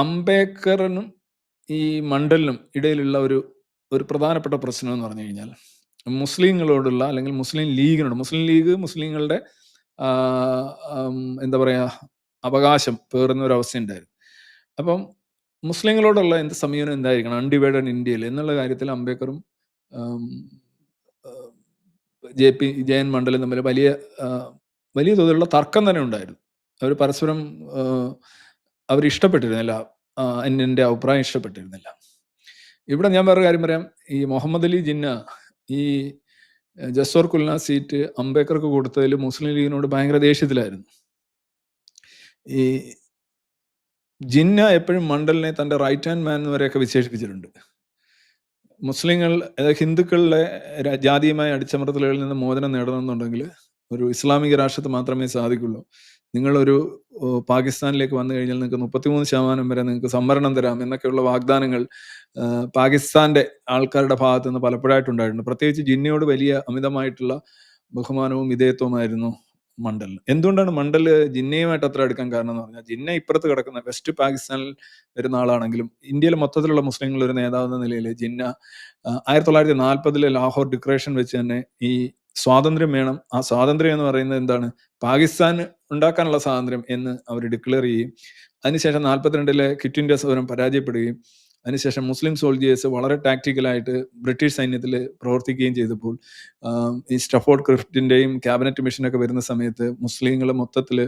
അംബേദ്കറിനും ഈ മണ്ഡലിനും ഇടയിലുള്ള ഒരു പ്രധാനപ്പെട്ട പ്രശ്നം എന്ന് പറഞ്ഞു കഴിഞ്ഞാൽ മുസ്ലിങ്ങളോടുള്ള അല്ലെങ്കിൽ മുസ്ലിം ലീഗിനോട് മുസ്ലിം ലീഗ് മുസ്ലിങ്ങളുടെ ആ, എന്താ പറയാ അവകാശം പേറുന്ന ഒരു അവസ്ഥ ഉണ്ടായിരുന്നു. അപ്പം മുസ്ലിങ്ങളോടുള്ള എന്ത് സമീപനം എന്തായിരിക്കണം അൺഡിവൈഡഡ് ഇന്ത്യയിൽ എന്നുള്ള കാര്യത്തിൽ അംബേദ്കറും ആം, ആ, ജയൻ മണ്ഡലും തമ്മിൽ ആ, വലിയ തോതിലുള്ള തർക്കം തന്നെ ഉണ്ടായിരുന്നു. അവർ പരസ്പരം അവരിഷ്ടപ്പെട്ടിരുന്നില്ല. എൻ്റെ അഭിപ്രായം ഇഷ്ടപ്പെട്ടിരുന്നില്ല. ഇവിടെ ഞാൻ വേറൊരു കാര്യം പറയാം. ഈ മുഹമ്മദ് അലി ജിന്ന ഈ ജസോർ കുൽന സീറ്റ് അംബേദ്കർക്ക് കൊടുത്തതിൽ മുസ്ലിം ലീഗിനോട് ഭയങ്കര ദേഷ്യത്തിലായിരുന്നു. ഈ ജിന്ന എപ്പോഴും മണ്ഡലിനെ തന്റെ റൈറ്റ് ഹാൻഡ് മാൻ വരെയൊക്കെ വിശേഷിപ്പിച്ചിട്ടുണ്ട്. മുസ്ലിങ്ങൾ ഹിന്ദുക്കളുടെ ജാതീയമായ അടിച്ചമർത്തലുകളിൽ നിന്ന് മോചനം നേടണമെന്നുണ്ടെങ്കിൽ ഒരു ഇസ്ലാമിക രാഷ്ട്രത്തിൽ മാത്രമേ സാധിക്കുള്ളൂ. നിങ്ങളൊരു പാകിസ്ഥാനിലേക്ക് വന്നു കഴിഞ്ഞാൽ നിങ്ങൾക്ക് 33% വരെ നിങ്ങൾക്ക് സംവരണം തരാം എന്നൊക്കെയുള്ള വാഗ്ദാനങ്ങൾ പാകിസ്ഥാന്റെ ആൾക്കാരുടെ ഭാഗത്ത് നിന്ന് പലപ്പോഴായിട്ടുണ്ടായിട്ടുണ്ട്. പ്രത്യേകിച്ച് ജിന്നയോട് വലിയ അമിതമായിട്ടുള്ള ബഹുമാനവും വിധേയത്വമായിരുന്നു മണ്ഡൽ. എന്തുകൊണ്ടാണ് മണ്ഡൽ ജിന്നയുമായിട്ട് അത്ര അടുക്കാൻ കാരണം എന്ന് പറഞ്ഞാൽ, ജിന്ന ഇപ്പുറത്ത് കിടക്കുന്ന വെസ്റ്റ് പാകിസ്ഥാനിൽ വരുന്ന ആളാണെങ്കിലും ഇന്ത്യയിൽ മൊത്തത്തിലുള്ള മുസ്ലിങ്ങൾ ഒരു നേതാവ് എന്ന നിലയിൽ ജിന്ന 1940 ലാഹോർ ഡിക്ലറേഷൻ വെച്ച് തന്നെ ഈ സ്വാതന്ത്ര്യം വേണം, ആ സ്വാതന്ത്ര്യം എന്ന് പറയുന്നത് എന്താണ്, പാകിസ്ഥാൻ ഉണ്ടാക്കാനുള്ള സ്വാതന്ത്ര്യം എന്ന് അവർ ഡിക്ലെയർ ചെയ്യും. അതിനുശേഷം 42 ക്വിറ്റ് ഇന്ത്യ സമരം പരാജയപ്പെടുകയും അതിനുശേഷം മുസ്ലിം സോൾജിയേഴ്സ് വളരെ ടാക്ടിക്കലായിട്ട് ബ്രിട്ടീഷ് സൈന്യത്തിൽ പ്രവർത്തിക്കുകയും ചെയ്തപ്പോൾ ഈ സ്റ്റഫോർഡ് ക്രിഫ്റ്റിന്റെയും ക്യാബിനറ്റ് മിഷനൊക്കെ വരുന്ന സമയത്ത് മുസ്ലിങ്ങൾ മൊത്തത്തിൽ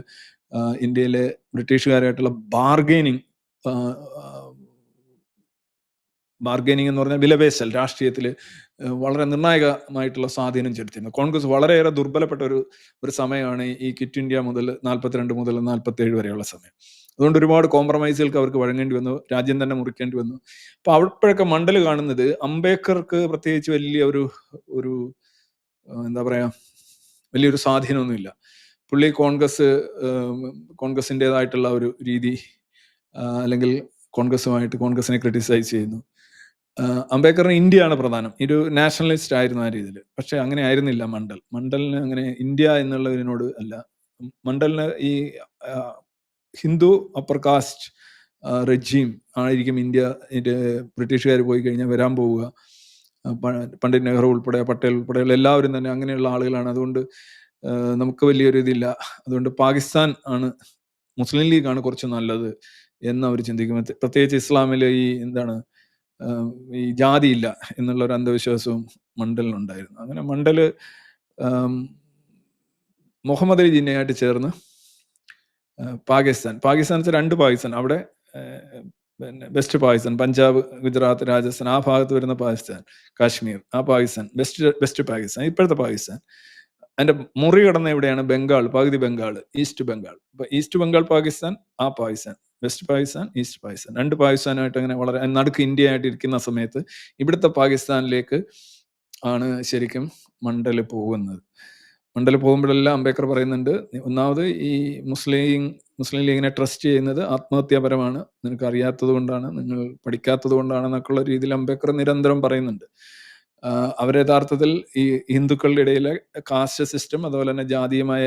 ഇന്ത്യയിലെ ബ്രിട്ടീഷുകാരായിട്ടുള്ള ബാർഗെയിനിങ് എന്ന് പറഞ്ഞാൽ വിലപേശൽ രാഷ്ട്രീയത്തിൽ വളരെ നിർണായകമായിട്ടുള്ള സ്വാധീനം ചെലുത്തിയിരുന്നു. കോൺഗ്രസ് വളരെയേറെ ദുർബലപ്പെട്ട ഒരു സമയമാണ് ഈ ക്വിറ്റ് ഇന്ത്യ മുതൽ 42 മുതൽ 47 വരെയുള്ള സമയം. അതുകൊണ്ട് ഒരുപാട് കോംപ്രമൈസുകൾക്ക് അവർക്ക് വഴങ്ങേണ്ടി വന്നു, രാജ്യം തന്നെ മുറിക്കേണ്ടി വന്നു. അപ്പൊ അപ്പോഴൊക്കെ മണ്ഡൽ കാണുന്നത് അംബേദ്കർക്ക് പ്രത്യേകിച്ച് വലിയ ഒരു എന്താ പറയാ വലിയൊരു സ്വാധീനമൊന്നുമില്ല. പുള്ളി കോൺഗ്രസിൻ്റെതായിട്ടുള്ള ഒരു രീതി അല്ലെങ്കിൽ കോൺഗ്രസിനെ ക്രിട്ടിസൈസ് ചെയ്യുന്നു. അംബേദ്കറിന് ഇന്ത്യയാണ് പ്രധാനം, ഒരു നാഷണലിസ്റ്റ് ആയിരുന്നു ആ രീതിയിൽ. പക്ഷെ അങ്ങനെ ആയിരുന്നില്ല മണ്ഡലിന് അങ്ങനെ ഇന്ത്യ എന്നുള്ളതിനോട് അല്ല. മണ്ഡലിന് ഈ ഹിന്ദു അപ്പർ കാസ്റ്റ് റെജീം ആയിരിക്കും ഇന്ത്യ ബ്രിട്ടീഷുകാർ പോയി കഴിഞ്ഞാൽ വരാൻ പോവുക. പണ്ഡിറ്റ് നെഹ്റു ഉൾപ്പെടെ പട്ടേൽ ഉൾപ്പെടെയുള്ള എല്ലാവരും തന്നെ അങ്ങനെയുള്ള ആളുകളാണ്. അതുകൊണ്ട് നമുക്ക് വലിയൊരു ഇതില്ല. അതുകൊണ്ട് പാകിസ്ഥാൻ ആണ്, മുസ്ലിം ലീഗാണ് കുറച്ച് നല്ലത് എന്ന് അവർ ചിന്തിക്കും. പ്രത്യേകിച്ച് ഇസ്ലാമിലെ ഈ ജാതിയില്ല എന്നുള്ള ഒരു അന്ധവിശ്വാസവും മണ്ഡലിനുണ്ടായിരുന്നു. അങ്ങനെ മണ്ഡല് മുഹമ്മദ് അലി ജിന്നയായിട്ട് ചേർന്ന് പാകിസ്ഥാൻ 2 പാകിസ്ഥാൻ, അവിടെ പിന്നെ വെസ്റ്റ് പാകിസ്ഥാൻ, പഞ്ചാബ്, ഗുജറാത്ത്, രാജസ്ഥാൻ, ആ ഭാഗത്ത് വരുന്ന പാകിസ്ഥാൻ, കാശ്മീർ, ആ പാകിസ്ഥാൻ, വെസ്റ്റ് പാകിസ്ഥാൻ, ഇപ്പോഴത്തെ പാകിസ്ഥാൻ. അതിന്റെ മുറി കടന്ന എവിടെയാണ് ബംഗാൾ, പകുതി ബംഗാൾ, ഈസ്റ്റ് ബംഗാൾ. അപ്പൊ ഈസ്റ്റ് ബംഗാൾ പാകിസ്ഥാൻ, ആ പാകിസ്ഥാൻ, വെസ്റ്റ് പാകിസ്ഥാൻ, ഈസ്റ്റ് പാകിസ്ഥാൻ, 2 പാകിസ്ഥാനായിട്ട് അങ്ങനെ വളരെ നടുക്ക് ഇന്ത്യ ആയിട്ട് ഇരിക്കുന്ന സമയത്ത് ഇവിടുത്തെ പാകിസ്ഥാനിലേക്ക് ആണ് ശരിക്കും മണ്ഡൽ പോകുന്നത്. മണ്ഡൽ പോകുമ്പോഴെല്ലാം അംബേദ്കർ പറയുന്നുണ്ട്, ഒന്നാമത് ഈ മുസ്ലിം ലീഗിനെ ട്രസ്റ്റ് ചെയ്യുന്നത് ആത്മഹത്യാപരമാണ്, നിനക്ക് അറിയാത്തത് കൊണ്ടാണ്, നിങ്ങൾ പഠിക്കാത്തത് കൊണ്ടാണെന്നൊക്കെയുള്ള രീതിയിൽ അംബേദ്കർ നിരന്തരം പറയുന്നുണ്ട്. അവരെ യഥാർത്ഥത്തിൽ ഈ ഹിന്ദുക്കളുടെ ഇടയിലെ കാസ്റ്റ് സിസ്റ്റം, അതുപോലെ തന്നെ ജാതീയമായ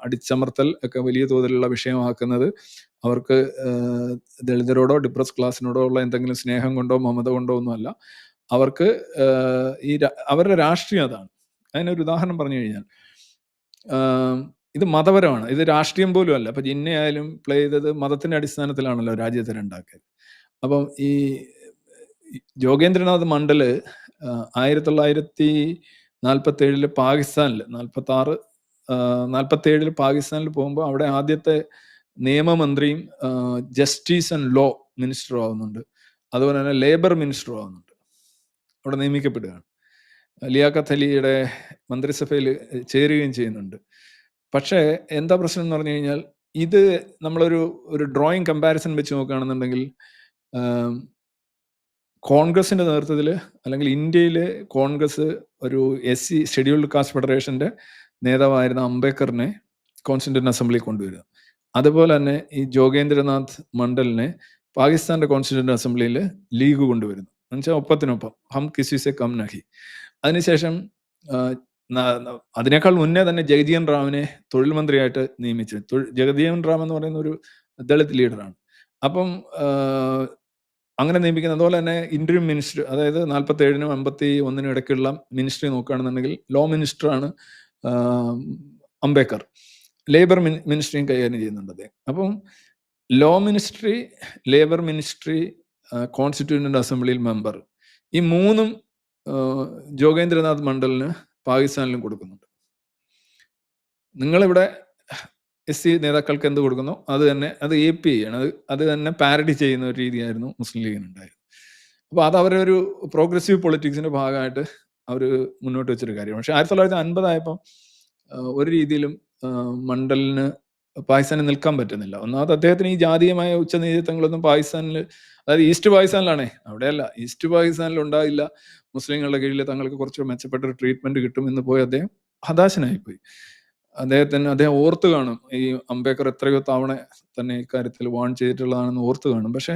അടിച്ചമർത്തൽ ഒക്കെ വലിയ തോതിലുള്ള വിഷയമാക്കുന്നത് അവർക്ക് ദളിതരോടോ ഡിപ്രസ് ക്ലാസ്സിനോടോ ഉള്ള എന്തെങ്കിലും സ്നേഹം കൊണ്ടോ മമത കൊണ്ടോ ഒന്നുമല്ല. അവർക്ക് അവരുടെ രാഷ്ട്രീയം അതാണ്. അതിനൊരു ഉദാഹരണം പറഞ്ഞു കഴിഞ്ഞാൽ, ഇത് മതപരമാണ്, ഇത് രാഷ്ട്രീയം പോലും അല്ല. അപ്പൊ ജിന്നയായാലും പ്ലേ ചെയ്തത് മതത്തിന്റെ അടിസ്ഥാനത്തിലാണല്ലോ രാജ്യത്തെ ഉണ്ടാക്കിയത്. അപ്പം ഈ യോഗേന്ദ്രനാഥ് മണ്ഡല് 1947 പാകിസ്ഥാനിൽ 47 പാകിസ്ഥാനിൽ പോകുമ്പോൾ അവിടെ ആദ്യത്തെ നിയമമന്ത്രിയും ജസ്റ്റിസ് ആൻഡ് ലോ മിനിസ്റ്ററും ആവുന്നുണ്ട്. അതുപോലെ തന്നെ ലേബർ മിനിസ്റ്ററും ആവുന്നുണ്ട്. അവിടെ നിയമിക്കപ്പെടുകയാണ്. ലിയാഖത്ത് അലിയുടെ മന്ത്രിസഭയിൽ ചേരുകയും ചെയ്യുന്നുണ്ട്. പക്ഷേ എന്താ പ്രശ്നം എന്ന് പറഞ്ഞു കഴിഞ്ഞാൽ, ഇത് നമ്മളൊരു ഡ്രോയിങ് കമ്പാരിസൺ വെച്ച് നോക്കുകയാണെന്നുണ്ടെങ്കിൽ കോൺഗ്രസിന്റെ നേതൃത്വത്തിൽ അല്ലെങ്കിൽ ഇന്ത്യയിലെ കോൺഗ്രസ് ഒരു SC ഷെഡ്യൂൾഡ് കാസ്റ്റ് ഫെഡറേഷന്റെ നേതാവായിരുന്ന അംബേദ്കറിനെ കോൺസ്റ്റിറ്റ്യൂന്റ് അസംബ്ലി കൊണ്ടുവരിക. അതുപോലെ തന്നെ ഈ ജോഗേന്ദ്രനാഥ് മണ്ഡലിനെ പാകിസ്ഥാന്റെ കോൺസ്റ്റിറ്റ്യൂന്റ് അസംബ്ലിയിൽ ലീഗ് കൊണ്ടുവരുന്നു. എന്നുവെച്ചാൽ ഒപ്പത്തിനൊപ്പം, ഹം കിസിസെ കം നഹി. അതിനുശേഷം അതിനേക്കാൾ മുന്നേ തന്നെ ജഗജീവൻ റാമിനെ തൊഴിൽ മന്ത്രിയായിട്ട് നിയമിച്ചു. ജഗജീവൻ റാം എന്ന് പറയുന്ന ഒരു ദളിത് ലീഡറാണ്. അപ്പം അങ്ങനെ നിയമിക്കുന്നത്. അതുപോലെ തന്നെ ഇന്ററിം മിനിസ്റ്റർ, അതായത് 47-നും 51-നും ഇടയ്ക്കുള്ള മിനിസ്ട്രി നോക്കുകയാണെന്നുണ്ടെങ്കിൽ ലോ മിനിസ്റ്ററാണ് അംബേദ്കർ. ലേബർ മിനിസ്ട്രിയും കൈകാര്യം ചെയ്യുന്നുണ്ട് അദ്ദേഹം. അപ്പം law ministry, labour ministry, constituent അസംബ്ലിയിൽ മെമ്പർ, ഈ മൂന്നും ജോഗേന്ദ്രനാഥ് മണ്ഡലിന് പാകിസ്ഥാനിലും കൊടുക്കുന്നുണ്ട്. നിങ്ങളിവിടെ SC നേതാക്കൾക്ക് എന്ത് കൊടുക്കുന്നു അത് തന്നെ അത് AP ചെയ്യണം. അത് തന്നെ പാരഡി ചെയ്യുന്ന ഒരു രീതിയായിരുന്നു മുസ്ലിം ലീഗിനുണ്ടായത്. അപ്പോൾ അത് അവരൊരു പ്രോഗ്രസീവ് പൊളിറ്റിക്സിന്റെ ഭാഗമായിട്ട് അവർ മുന്നോട്ട് വെച്ചൊരു കാര്യമാണ്. പക്ഷെ 1950 ആയപ്പോൾ ഒരു രീതിയിലും മണ്ഡലിന് പാകിസ്ഥാനിൽ നിൽക്കാൻ പറ്റുന്നില്ല. ഒന്നാമത് അദ്ദേഹത്തിന് ഈ ജാതീയമായ ഉച്ചനീചത്വങ്ങളൊന്നും പാകിസ്ഥാനിൽ, അതായത് ഈസ്റ്റ് പാകിസ്ഥാനിലാണേ, അവിടെയല്ല, ഈസ്റ്റ് പാകിസ്ഥാനിൽ ഉണ്ടായില്ല. മുസ്ലിങ്ങളുടെ കീഴിൽ തങ്ങൾക്ക് കുറച്ച് മെച്ചപ്പെട്ട ഒരു ട്രീറ്റ്മെന്റ് കിട്ടുമെന്ന് പോയി അദ്ദേഹം ഹതാശനായിപ്പോയി. അദ്ദേഹം ഓർത്ത് കാണും, ഈ അംബേദ്കർ എത്രയോ തവണ തന്നെ ഇക്കാര്യത്തിൽ വാൺ ചെയ്തിട്ടുള്ളതാണെന്ന് ഓർത്ത് കാണും. പക്ഷെ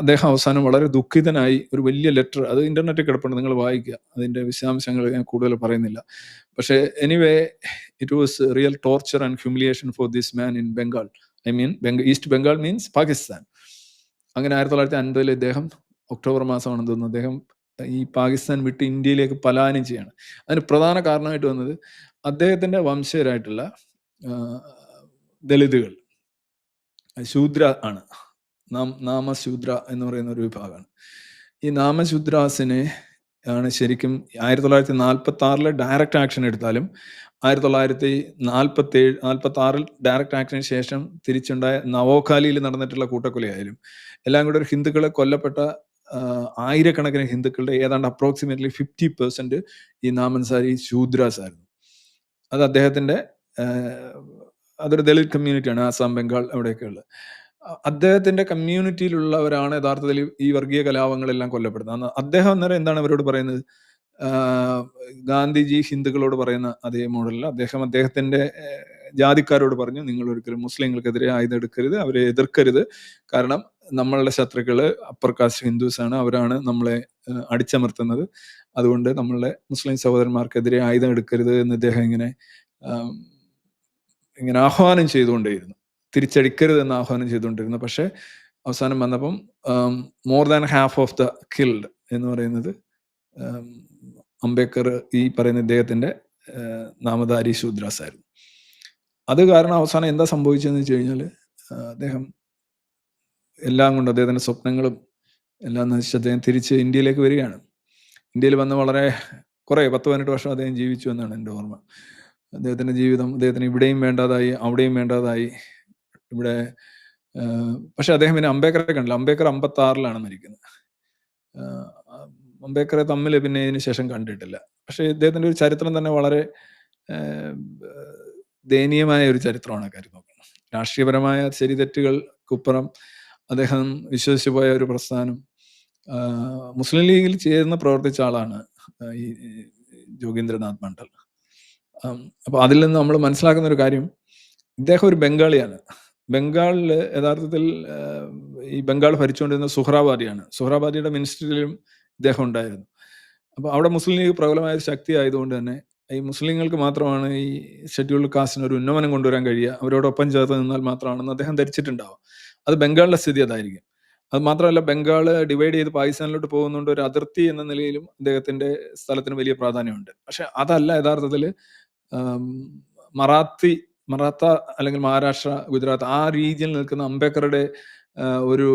അദ്ദേഹം അവസാനം വളരെ ദുഃഖിതനായി ഒരു വലിയ ലെറ്റർ, അത് ഇന്റർനെറ്റിൽ കിടപ്പുണ്ട്, നിങ്ങൾ വായിക്കുക. അതിന്റെ വിശദാംശങ്ങൾ ഞാൻ കൂടുതൽ പറയുന്നില്ല. പക്ഷേ anyway it was real torture and humiliation for this man in Bengal. East Bengal means Pakistan. അങ്ങനെ 1950 ഇദ്ദേഹം ഒക്ടോബർ മാസമാണെന്ന് തോന്നുന്നു, അദ്ദേഹം ഈ പാകിസ്ഥാൻ വിട്ട് ഇന്ത്യയിലേക്ക് പലായനം ചെയ്യാണ്. അതിന് പ്രധാന കാരണമായിട്ട് വന്നത് അദ്ദേഹത്തിന്റെ വംശജരായിട്ടുള്ള ദളിതുകൾ, ശൂദ്ര ആണ്, നാമശൂദ്ര എന്ന് പറയുന്ന ഒരു വിഭാഗമാണ്. ഈ നാമശൂദ്രാസിനെ ആണ് ശരിക്കും 1946 ഡയറക്റ്റ് ആക്ഷൻ എടുത്താലും 1946 ഡയറക്റ്റ് ആക്ഷന് ശേഷം തിരിച്ചുണ്ടായ നവോഖാലിയിൽ നടന്നിട്ടുള്ള കൂട്ടക്കൊലയായാലും എല്ലാം കൂടെ ഒരു ഹിന്ദുക്കളെ കൊല്ലപ്പെട്ട ആയിരക്കണക്കിന് ഹിന്ദുക്കളുടെ ഏതാണ്ട് അപ്രോക്സിമേറ്റ്ലി 50% ഈ നാമൻസാരി ശൂദ്രാസ് ആയിരുന്നു. അത് അദ്ദേഹത്തിന്റെ അതൊരു ദളിത് കമ്മ്യൂണിറ്റിയാണ്, ആസാം, ബംഗാൾ അവിടെയൊക്കെ ഉള്ളത്. അദ്ദേഹത്തിന്റെ കമ്മ്യൂണിറ്റിയിലുള്ളവരാണ് യഥാർത്ഥത്തിൽ ഈ വർഗീയ കലാപങ്ങളെല്ലാം കൊല്ലപ്പെടുന്നത്. അദ്ദേഹം അന്നേരം എന്താണ് അവരോട് പറയുന്നത്? ഗാന്ധിജി ഹിന്ദുക്കളോട് പറയുന്ന അതേ മോഡലിൽ അദ്ദേഹത്തിന്റെ ജാതിക്കാരോട് പറഞ്ഞു, നിങ്ങൾ ഒരിക്കലും മുസ്ലിങ്ങൾക്കെതിരെ ആയുധം എടുക്കരുത്, അവരെ എതിർക്കരുത്, കാരണം നമ്മളുടെ ശത്രുക്കള് അപ്പർ കാസ്റ്റ് ഹിന്ദുസ് ആണ്, അവരാണ് നമ്മളെ അടിച്ചമർത്തുന്നത്, അതുകൊണ്ട് നമ്മളുടെ മുസ്ലിം സഹോദരന്മാർക്കെതിരെ ആയുധം എടുക്കരുത് എന്ന് അദ്ദേഹം ഇങ്ങനെ ആഹ്വാനം ചെയ്തുകൊണ്ടേയിരുന്നു, തിരിച്ചടിക്കരുത് എന്ന് ആഹ്വാനം ചെയ്തുകൊണ്ടിരുന്നു. പക്ഷെ അവസാനം വന്നപ്പം more than half of the killed എന്ന് പറയുന്നത് അംബേദ്കർ ഈ പറയുന്ന ഇദ്ദേഹത്തിന്റെ നാമധാരി ശൂദ്രാസ് ആയിരുന്നു. അത് കാരണം അവസാനം എന്താ സംഭവിച്ചതെന്ന് വെച്ച് കഴിഞ്ഞാൽ അദ്ദേഹം എല്ലാം കൊണ്ട് അദ്ദേഹത്തിന്റെ സ്വപ്നങ്ങളും എല്ലാം നശിച്ച് അദ്ദേഹം തിരിച്ച് ഇന്ത്യയിലേക്ക് വരികയാണ്. ഇന്ത്യയിൽ വന്ന് വളരെ 10-18 വർഷം അദ്ദേഹം ജീവിച്ചു എന്നാണ് എൻ്റെ ഓർമ്മ. അദ്ദേഹത്തിന്റെ ജീവിതം അദ്ദേഹത്തിന് ഇവിടെയും വേണ്ടാതായി, അവിടെയും വേണ്ടാതായി. ഇവിടെ പക്ഷെ അദ്ദേഹം പിന്നെ അംബേദ്കറെ കണ്ടില്ല. അംബേദ്കർ 56-ലാണ് മരിക്കുന്നത്. അംബേദ്കറെ തമ്മിൽ പിന്നെ ഇതിന് ശേഷം കണ്ടിട്ടില്ല. പക്ഷെ ഇദ്ദേഹത്തിന്റെ ഒരു ചരിത്രം തന്നെ വളരെ ദയനീയമായ ഒരു ചരിത്രമാണ് കാര്യം നോക്കുന്നത്. രാഷ്ട്രീയപരമായ ശരിതെറ്റുകൾക്കുപ്പുറം അദ്ദേഹം വിശ്വസിച്ചു പോയ ഒരു പ്രസ്ഥാനം, മുസ്ലിം ലീഗിൽ ചേർന്ന് പ്രവർത്തിച്ച ആളാണ് ഈ ജോഗീന്ദ്രനാഥ് മണ്ഡൽ. അപ്പൊ അതിൽ നിന്ന് നമ്മൾ മനസ്സിലാക്കുന്ന ഒരു കാര്യം, ഇദ്ദേഹം ഒരു ബംഗാളിയാണ്. ബംഗാളിൽ യഥാർത്ഥത്തിൽ ഈ ബംഗാൾ ഭരിച്ചുകൊണ്ടിരുന്ന സുഹ്രാബാദിയാണ്. സുഹ്രാബാദിയുടെ മിനിസ്റ്ററിലും ഇദ്ദേഹം ഉണ്ടായിരുന്നു. അപ്പൊ അവിടെ മുസ്ലിം ലീഗ് പ്രബലമായ ഒരു ശക്തി ആയതുകൊണ്ട് തന്നെ ഈ മുസ്ലിങ്ങൾക്ക് മാത്രമാണ് ഈ ഷെഡ്യൂൾഡ് കാസ്റ്റിന് ഒരു ഉന്നമനം കൊണ്ടുവരാൻ കഴിയുക, അവരോടൊപ്പം ചേർത്ത് നിന്നാൽ മാത്രമാണെന്ന് അദ്ദേഹം ധരിച്ചിട്ടുണ്ടാവും. അത് ബംഗാളിലെ സ്ഥിതി അതായിരിക്കും. അത് മാത്രമല്ല, ബംഗാൾ ഡിവൈഡ് ചെയ്ത് പാകിസ്ഥാനിലോട്ട് പോകുന്നുണ്ട്, ഒരു അതിർത്തി എന്ന നിലയിലും അദ്ദേഹത്തിന്റെ സ്ഥലത്തിന് വലിയ പ്രാധാന്യമുണ്ട്. പക്ഷെ അതല്ല യഥാർത്ഥത്തിൽ മറാത്ത അല്ലെങ്കിൽ മഹാരാഷ്ട്ര, ഗുജറാത്ത് ആ റീജിയനിൽ നിൽക്കുന്ന അംബേദ്കറുടെ ഒരു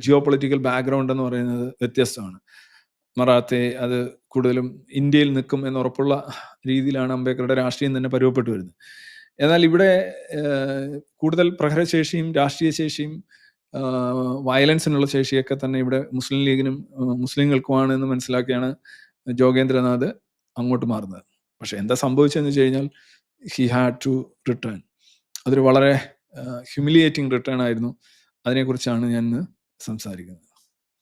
ജിയോ പൊളിറ്റിക്കൽ ബാക്ക്ഗ്രൗണ്ട് എന്ന് പറയുന്നത് വ്യത്യസ്തമാണ്. മറാത്തെ അത് കൂടുതലും ഇന്ത്യയിൽ നിൽക്കും എന്ന് ഉറപ്പുള്ള രീതിയിലാണ് അംബേദ്കറുടെ രാഷ്ട്രീയം തന്നെ പരുവപ്പെട്ടു വരുന്നത്. എന്നാൽ ഇവിടെ കൂടുതൽ പ്രഹരശേഷിയും രാഷ്ട്രീയ ശേഷിയും വയലൻസിനുള്ള ശേഷിയൊക്കെ തന്നെ ഇവിടെ മുസ്ലിം ലീഗിനും മുസ്ലിങ്ങൾക്കുമാണ് എന്ന് മനസ്സിലാക്കിയാണ് ജോഗേന്ദ്രനാഥ് അങ്ങോട്ട് മാറുന്നത്. പക്ഷെ എന്താ സംഭവിച്ചതെന്ന് വെച്ച് കഴിഞ്ഞാൽ ഹി ഹാഡ് ടു റിട്ടേൺ. അതൊരു വളരെ ഹ്യൂമിലിയേറ്റിംഗ് റിട്ടേൺ ആയിരുന്നു. അതിനെക്കുറിച്ചാണ് ഞാൻ ഇന്ന് സംസാരിക്കുന്നത്.